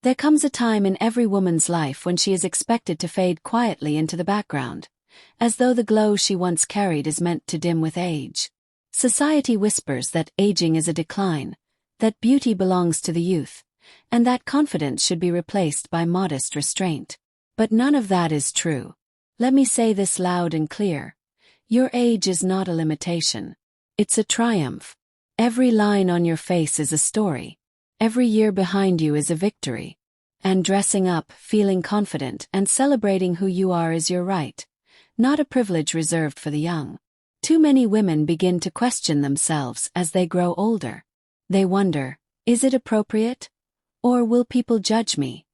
There comes a time in every woman's life when she is expected to fade quietly into the background, as though the glow she once carried is meant to dim with age. Society whispers that aging is a decline, that beauty belongs to the youth, and that confidence should be replaced by modest restraint. But none of that is true. Let me say this loud and clear. Your age is not a limitation. It's a triumph. Every line on your face is a story. Every year behind you is a victory. And dressing up, feeling confident, and celebrating who you are is your right, not a privilege reserved for the young. Too many women begin to question themselves as they grow older. They wonder, is it appropriate? Or will people judge me?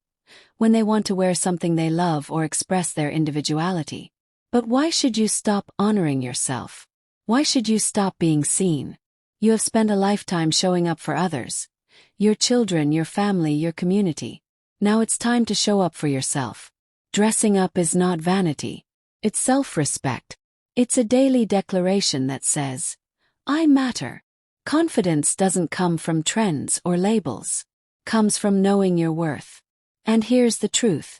When they want to wear something they love or express their individuality. But why should you stop honoring yourself? Why should you stop being seen? You have spent a lifetime showing up for others. Your children, your family, your community. Now it's time to show up for yourself. Dressing up is not vanity. It's self-respect. It's a daily declaration that says, I matter. Confidence doesn't come from trends or labels. Comes from knowing your worth. And here's the truth.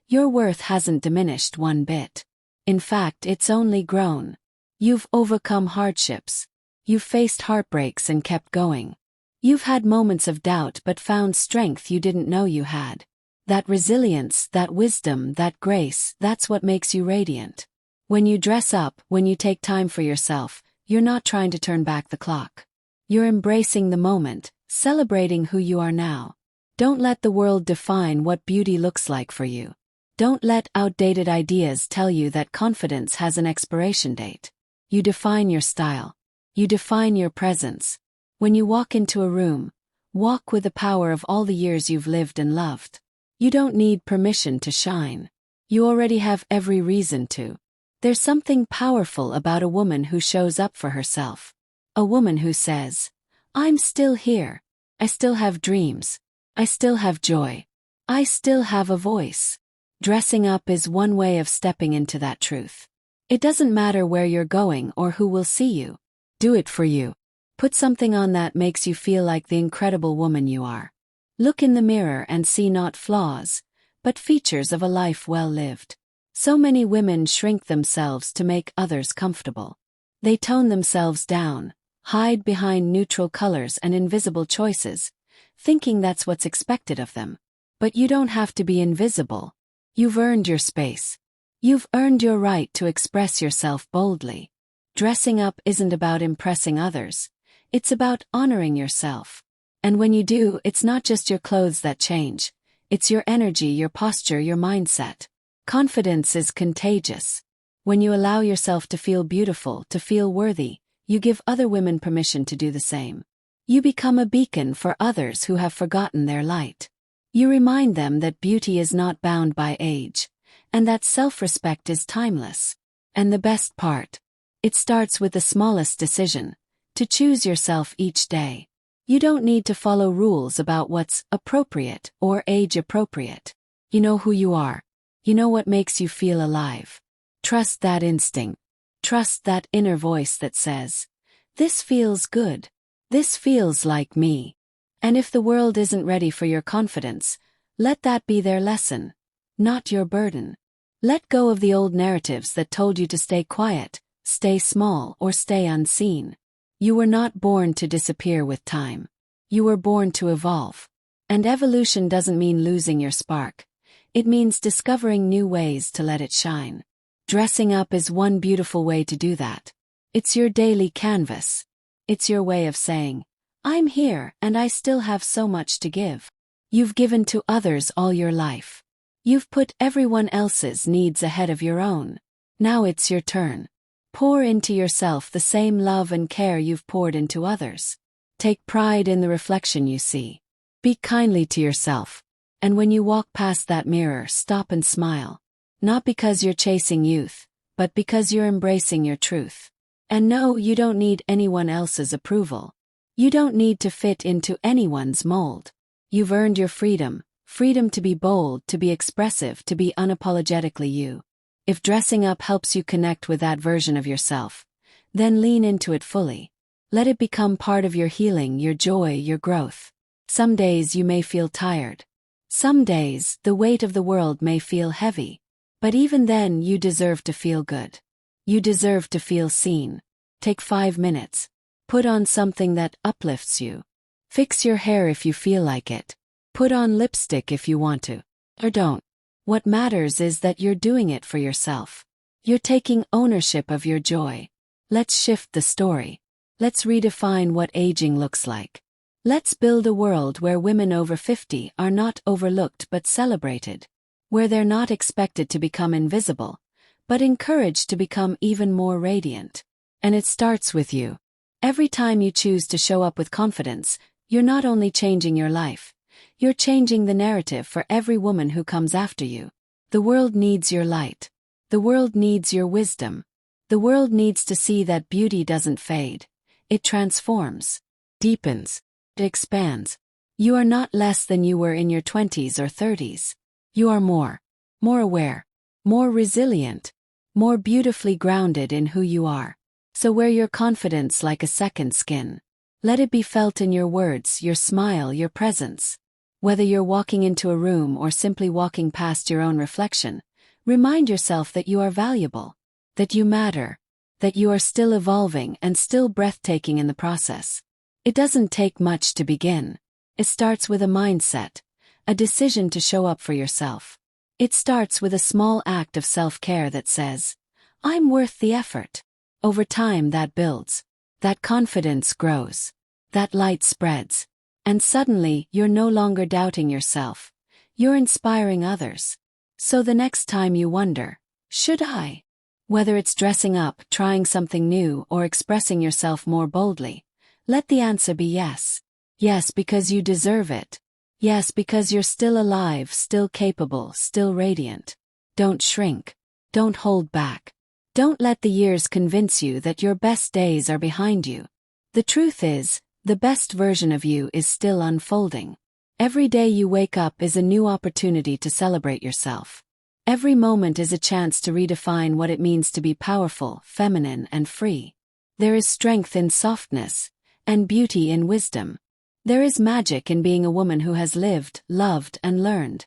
Your worth hasn't diminished one bit. In fact, it's only grown. You've overcome hardships. You've faced heartbreaks and kept going. You've had moments of doubt but found strength you didn't know you had. That resilience, that wisdom, that grace, that's what makes you radiant. When you dress up, when you take time for yourself, you're not trying to turn back the clock. You're embracing the moment, celebrating who you are now. Don't let the world define what beauty looks like for you. Don't let outdated ideas tell you that confidence has an expiration date. You define your style. You define your presence. When you walk into a room, walk with the power of all the years you've lived and loved. You don't need permission to shine. You already have every reason to. There's something powerful about a woman who shows up for herself. A woman who says, I'm still here. I still have dreams. I still have joy. I still have a voice. Dressing up is one way of stepping into that truth. It doesn't matter where you're going or who will see you. Do it for you. Put something on that makes you feel like the incredible woman you are. Look in the mirror and see not flaws, but features of a life well lived. So many women shrink themselves to make others comfortable. They tone themselves down, hide behind neutral colors and invisible choices, thinking that's what's expected of them. But you don't have to be invisible. You've earned your space. You've earned your right to express yourself boldly. Dressing up isn't about impressing others. It's about honoring yourself. And when you do, it's not just your clothes that change. It's your energy, your posture, your mindset. Confidence is contagious. When you allow yourself to feel beautiful, to feel worthy, you give other women permission to do the same. You become a beacon for others who have forgotten their light. You remind them that beauty is not bound by age, and that self-respect is timeless. And the best part? It starts with the smallest decision, to choose yourself each day. You don't need to follow rules about what's appropriate or age-appropriate. You know who you are. You know what makes you feel alive. Trust that instinct. Trust that inner voice that says, this feels good. This feels like me. And if the world isn't ready for your confidence, let that be their lesson, not your burden. Let go of the old narratives that told you to stay quiet, stay small, or stay unseen. You were not born to disappear with time. You were born to evolve. And evolution doesn't mean losing your spark. It means discovering new ways to let it shine. Dressing up is one beautiful way to do that. It's your daily canvas. It's your way of saying, I'm here and I still have so much to give. You've given to others all your life. You've put everyone else's needs ahead of your own. Now it's your turn. Pour into yourself the same love and care you've poured into others. Take pride in the reflection you see. Be kindly to yourself. And when you walk past that mirror, stop and smile. Not because you're chasing youth, but because you're embracing your truth. And no, you don't need anyone else's approval. You don't need to fit into anyone's mold. You've earned your freedom, freedom to be bold, to be expressive, to be unapologetically you. If dressing up helps you connect with that version of yourself, then lean into it fully. Let it become part of your healing, your joy, your growth. Some days you may feel tired. Some days, the weight of the world may feel heavy. But even then, you deserve to feel good. You deserve to feel seen. Take 5 minutes. Put on something that uplifts you. Fix your hair if you feel like it. Put on lipstick if you want to. Or don't. What matters is that you're doing it for yourself. You're taking ownership of your joy. Let's shift the story. Let's redefine what aging looks like. Let's build a world where women over 50 are not overlooked but celebrated. Where they're not expected to become invisible, but encouraged to become even more radiant. And it starts with you. Every time you choose to show up with confidence, you're not only changing your life, you're changing the narrative for every woman who comes after you. The world needs your light. The world needs your wisdom. The world needs to see that beauty doesn't fade. It transforms, deepens, it expands. You are not less than you were in your 20s or 30s. You are more aware, more resilient, more beautifully grounded in who you are. So wear your confidence like a second skin. Let it be felt in your words, your smile, your presence. Whether you're walking into a room or simply walking past your own reflection, remind yourself that you are valuable, that you matter, that you are still evolving and still breathtaking in the process. It doesn't take much to begin. It starts with a mindset. A decision to show up for yourself. It starts with a small act of self-care that says, I'm worth the effort. Over time that builds. That confidence grows. That light spreads. And suddenly you're no longer doubting yourself. You're inspiring others. So the next time you wonder, should I? Whether it's dressing up, trying something new, or expressing yourself more boldly, let the answer be yes. Yes, because you deserve it. Yes, because you're still alive, still capable, still radiant. Don't shrink. Don't hold back. Don't let the years convince you that your best days are behind you. The truth is, the best version of you is still unfolding. Every day you wake up is a new opportunity to celebrate yourself. Every moment is a chance to redefine what it means to be powerful, feminine, and free. There is strength in softness, and beauty in wisdom. There is magic in being a woman who has lived, loved, and learned,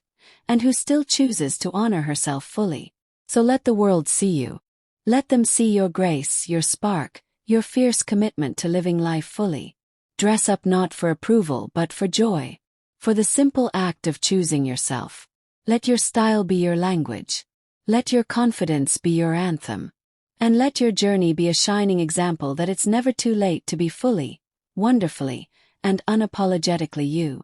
and who still chooses to honor herself fully. So let the world see you. Let them see your grace, your spark, your fierce commitment to living life fully. Dress up not for approval but for joy. For the simple act of choosing yourself. Let your style be your language. Let your confidence be your anthem. And let your journey be a shining example that it's never too late to be fully, wonderfully, and unapologetically you.